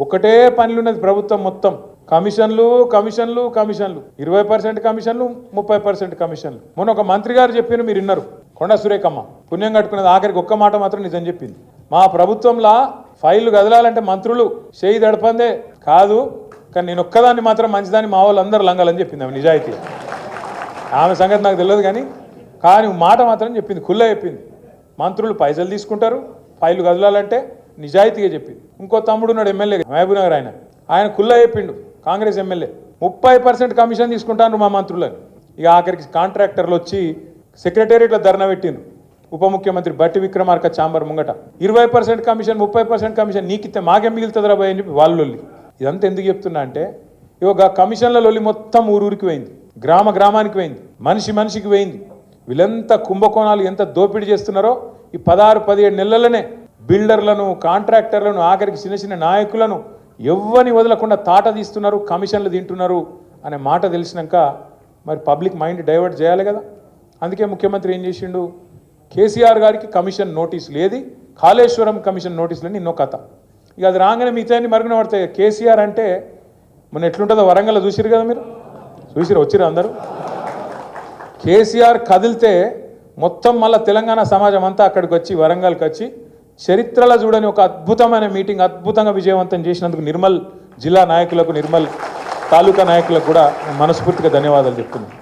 ఒకటే పనులున్నది ప్రభుత్వం మొత్తం. కమిషన్లు కమిషన్లు కమిషన్లు, 20% కమిషన్లు, 30% కమిషన్లు. మొన్న ఒక మంత్రి గారు చెప్పిన మీరు విన్నారు, కొండా సురేఖమ్మ పుణ్యం కట్టుకున్నది. ఆఖరికి ఒక్క మాట మాత్రం నిజం చెప్పింది. మా ప్రభుత్వంలో ఫైళ్లు కదలాలంటే మంత్రులు చేయి దడపందే కాదు, కానీ నేను ఒక్కదాన్ని మాత్రం మంచిదాన్ని మా వాళ్ళు అందరూ లంగాలని చెప్పింది. ఆమె నిజాయితీ. ఆమె సంగతి నాకు తెలియదు కానీ మాట మాత్రం చెప్పింది, ఖుల్లా చెప్పింది. మంత్రులు పైసలు తీసుకుంటారు, ఫైళ్లు కదలాలంటే నిజాయితీగా చెప్పింది. ఇంకో తమ్ముడు ఉన్నాడు ఎమ్మెల్యే మహబూబ్ నగర్, ఆయన ఖుల్లా చెప్పిండు, కాంగ్రెస్ ఎమ్మెల్యే 30% కమిషన్ తీసుకుంటాను మా మంత్రులని. ఇక ఆఖరికి కాంట్రాక్టర్లు వచ్చి సెక్రటేరియట్లో ధర్నా పెట్టిండ్రు. ఉప ముఖ్యమంత్రి బట్టి విక్రమార్క ఛాంబర్ ముంగట 20% కమిషన్ 30% కమిషన్ నీకిస్తే మాకేం మిగులుతుంది రాబోయే అని చెప్పి వాళ్ళు. ఇదంతా ఎందుకు చెప్తున్నా అంటే ఇక కమిషన్ల లొల్లి మొత్తం ఊరూరికి పోయింది, గ్రామానికి పోయింది, మనిషికి పోయింది. వీళ్ళంతా కుంభకోణాలు ఎంత దోపిడీ చేస్తున్నారో ఈ 16-17 నెలలనే బిల్డర్లను, కాంట్రాక్టర్లను, ఆఖరికి చిన్న నాయకులను ఎవ్వని వదలకుండా తాట తీస్తున్నారు, కమిషన్లు తింటున్నారు అనే మాట తెలిసినాక మరి పబ్లిక్ మైండ్ డైవర్ట్ చేయాలి కదా. అందుకే ముఖ్యమంత్రి ఏం చేసిండు, కేసీఆర్ గారికి కమిషన్ నోటీసులు, ఏది కాళేశ్వరం కమిషన్ నోటీసులని నిన్నో కథ. ఇక అది రాగానే మిగతాన్ని మరుగున పడతాయి. కేసీఆర్ అంటే మొన్న ఎట్లుంటుందో వరంగల్లో చూసిరు కదా, మీరు చూసిరు, వచ్చిరు అందరూ. కేసీఆర్ కదిలితే మొత్తం మళ్ళీ తెలంగాణ సమాజం అంతా అక్కడికి వచ్చి వరంగల్కి వచ్చి చరిత్రలో చూడని ఒక అద్భుతమైన మీటింగ్ అద్భుతంగా విజయవంతం చేసినందుకు నిర్మల్ జిల్లా నాయకులకు, నిర్మల్ తాలూకా నాయకులకు కూడా మనస్ఫూర్తిగా ధన్యవాదాలు చెప్తున్నాను.